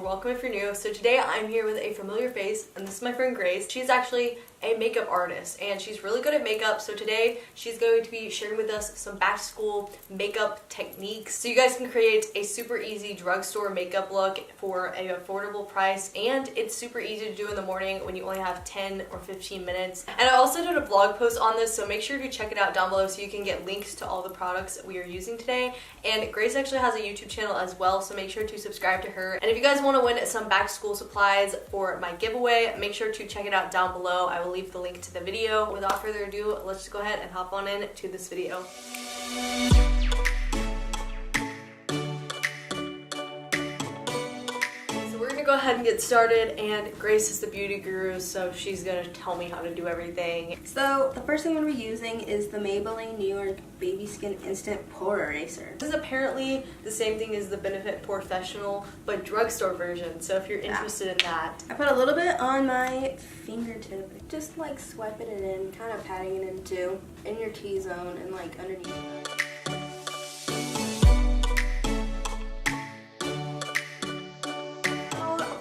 welcome if you're new. So today I'm here with a familiar face, and this is my friend Grace. She's actually a makeup artist, and she's really good at makeup. So today she's going to be sharing with us some back to school makeup techniques so you guys can create a super easy drugstore makeup look for an affordable price, and it's super easy to do in the morning when you only have 10 or 15 minutes. And I also did a blog post on this, so make sure to check it out down below so you can get links to all the products that we are using today. And Grace actually has a YouTube channel as well, so make sure to subscribe to her. And if you guys want to win some back to school supplies for my giveaway, make sure to check it out down below. I will leave the link to the video. Without further ado, let's just go ahead and hop on in to this video. Go ahead and get started, and Grace is the beauty guru, so she's gonna tell me how to do everything. So the first thing I'm gonna be using is the Maybelline Neewer Baby Skin Instant Pore Eraser. This is apparently the same thing as the Benefit Professional but drugstore version, so if you're interested in that. I put a little bit on my fingertip, just like swiping it in, kind of patting it in too, in your T-zone and like underneath.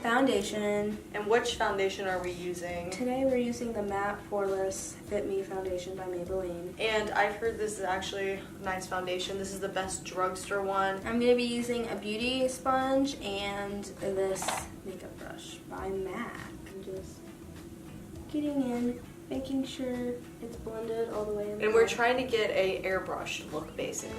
Foundation. And which foundation are we using? Today we're using the Matte Poreless Fit Me Foundation by Maybelline. And I've heard this is actually a nice foundation. This is the best drugstore one. I'm going to be using a beauty sponge and this makeup brush by MAC. I'm just getting in, making sure it's blended all the way in. And we're trying to get a airbrush look basically.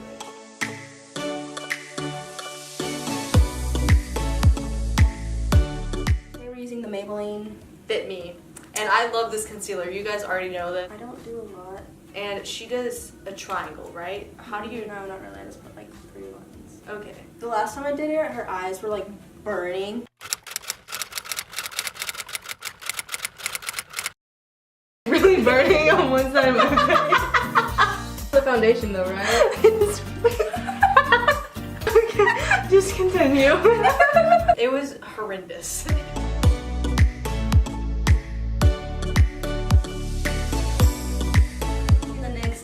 Using the Maybelline Fit Me, and I love this concealer. You guys already know that. I don't do a lot. And she does a triangle, right? How do you? No, not really. I just put like 3 lines. Okay. The last time I did it, her eyes were like burning. Really burning on one side of my face. The foundation though, right? Okay, just continue. It was horrendous.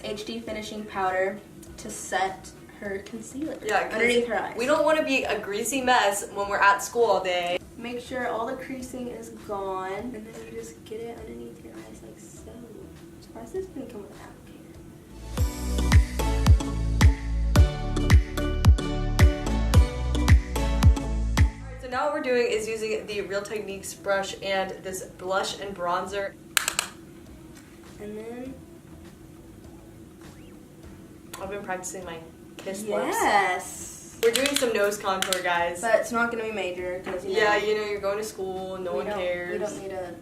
HD finishing powder to set her concealer underneath her eyes. We don't want to be a greasy mess when we're at school all day. Make sure all the creasing is gone, and then you just get it underneath your eyes like so. I'm surprised this didn't come with an applicator. Alright, so now what we're doing is using the Real Techniques brush and this blush and bronzer. And then I've been practicing my kiss lips. Yes. We're doing some nose contour, guys. But it's not going to be major because yeah, you know, you're going to school, no one cares. You don't need a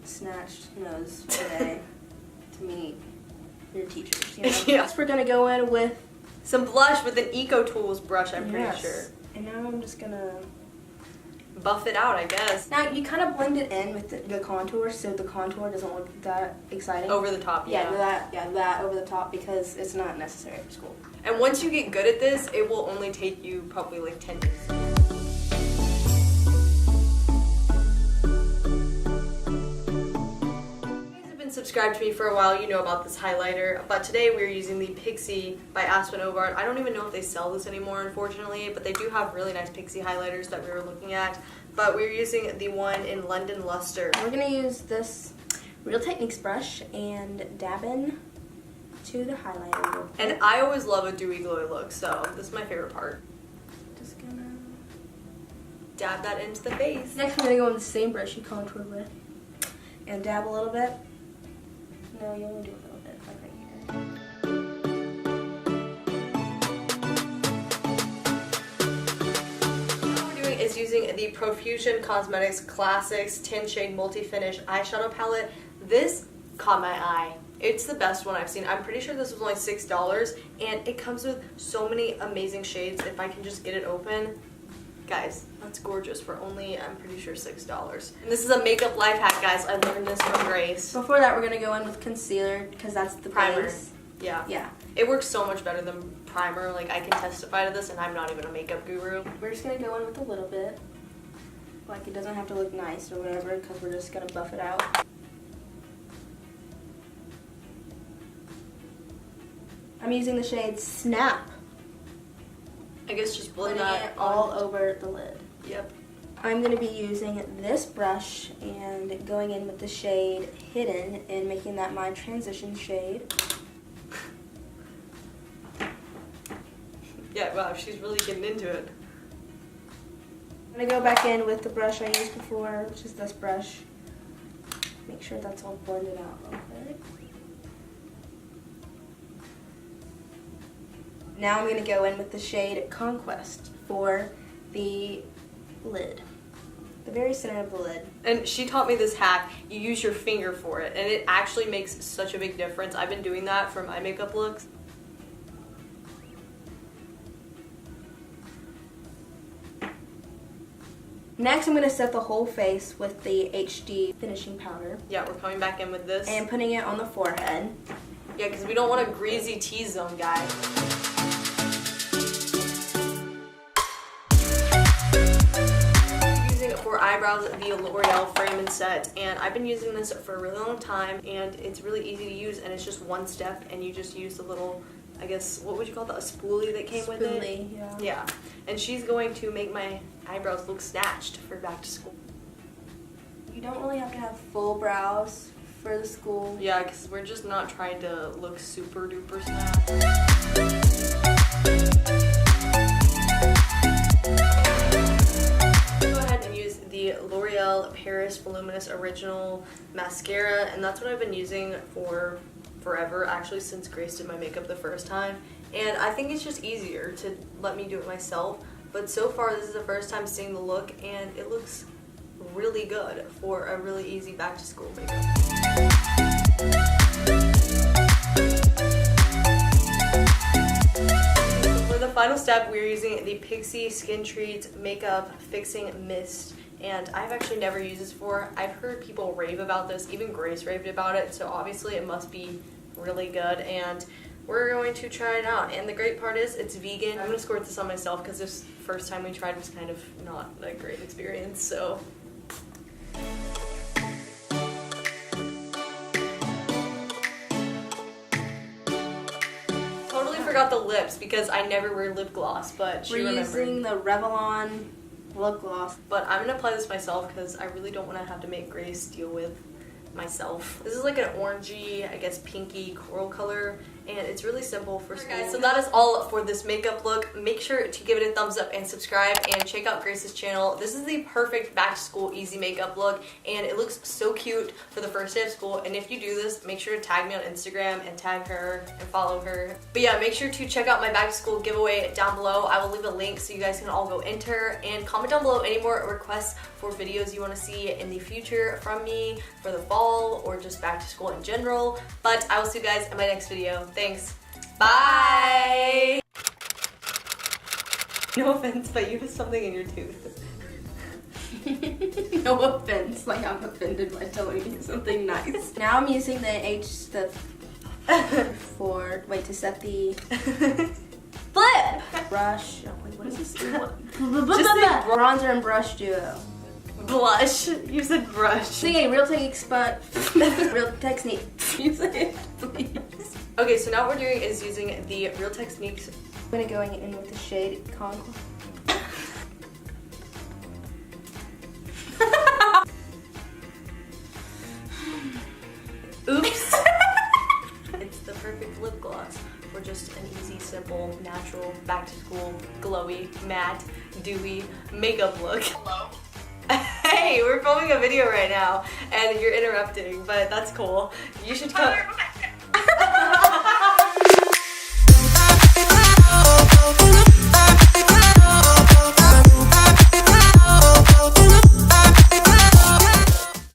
snatched nose today to meet your teachers. You know? Yeah. Next we're going to go in with some blush with an Eco Tools brush, I'm pretty sure. And now I'm just going to buff it out, I guess. Now you kind of blend it in with the contour, so the contour doesn't look that exciting. Over the top, yeah. That over the top, because it's not necessary for school. And once you get good at this, it will only take you probably like 10 minutes. Subscribed to me for a while, you know about this highlighter, but today we're using the Pixie by Aspen Ovard. I don't even know if they sell this anymore, unfortunately, but they do have really nice Pixie highlighters that we were looking at, but we're using the one in London Luster. We're going to use this Real Techniques brush and dab in to the highlighter. And I always love a dewy glowy look, so this is my favorite part. Just gonna dab that into the face. Next we're going to go in the same brush you contoured with and dab a little bit. No, you only do a little bit, like right here. What we're doing is using the Profusion Cosmetics Classics 10 Shade Multi-Finish Eyeshadow Palette. This caught my eye. It's the best one I've seen. I'm pretty sure this was only $6, and it comes with so many amazing shades. If I can just get it open. Guys, that's gorgeous for only, I'm pretty sure, $6. And this is a makeup life hack, guys. I learned this from Grace. Before that, we're going to go in with concealer because that's the primer. base. Yeah. Yeah. It works so much better than primer. Like, I can testify to this, and I'm not even a makeup guru. We're just going to go in with a little bit. Like, it doesn't have to look nice or whatever because we're just going to buff it out. I'm using the shade Snap. I guess just blend Blending that it all over the lid. Yep. I'm going to be using this brush and going in with the shade Hidden and making that my transition shade. Yeah, wow, she's really getting into it. I'm going to go back in with the brush I used before, which is this brush. Make sure that's all blended out real quick. Now I'm going to go in with the shade Conquest for the lid. The very center of the lid. And she taught me this hack. You use your finger for it, and it actually makes such a big difference. I've been doing that for my makeup looks. Next, I'm going to set the whole face with the HD finishing powder. Yeah, we're coming back in with this. And putting it on the forehead. Yeah, because we don't want a greasy T-zone, guys. For eyebrows, the L'Oreal Frame and Set, and I've been using this for a really long time, and it's really easy to use, and it's just one step, and you just use the little, I guess, what would you call that, a spoolie that came with it? Spoolie, yeah. Yeah, and she's going to make my eyebrows look snatched for back to school. You don't really have to have full brows for the school. Yeah, because we're just not trying to look super duper snatched. The L'Oreal Paris Voluminous Original Mascara, and that's what I've been using for forever, actually since Grace did my makeup the first time, and I think it's just easier to let me do it myself, but so far this is the first time seeing the look, and it looks really good for a really easy back to school makeup. For the final step, we're using the Pixi Skin Treat Makeup Fixing Mist. And I've actually never used this before. I've heard people rave about this, even Grace raved about it, so obviously it must be really good, and we're going to try it out. And the great part is it's vegan. I'm gonna squirt this on myself because this first time we tried was kind of not a great experience, so. Totally forgot the lips because I never wear lip gloss, but she remembered. We're using the Revlon lip gloss. But I'm gonna apply this myself because I really don't want to have to make Grace deal with myself. This is like an orangey, I guess pinky coral color, and it's really simple for school. Guys, so that is all for this makeup look. Make sure to give it a thumbs up and subscribe, and check out Grace's channel. This is the perfect back to school easy makeup look, and it looks so cute for the first day of school. And if you do this, make sure to tag me on Instagram and tag her and follow her. But yeah, make sure to check out my back to school giveaway down below. I will leave a link so you guys can all go enter, and comment down below any more requests for videos you want to see in the future from me for the fall or just back to school in general. But I will see you guys in my next video. Thanks. Bye! No offense, but you have something in your tooth. No offense, like I'm offended by telling you something nice. Now I'm using the to set the flip brush. Oh, wait, what is this? Bronzer and brush duo. Blush. You said brush. Singing Real Technique. You say it, please. Okay, so now what we're doing is using the Real Techniques. I'm gonna go in with the shade Conquest. Oops. It's the perfect lip gloss for just an easy, simple, natural, back to school, glowy, matte, dewy makeup look. Hello. Hey, we're filming a video right now, and you're interrupting, but that's cool. You should come.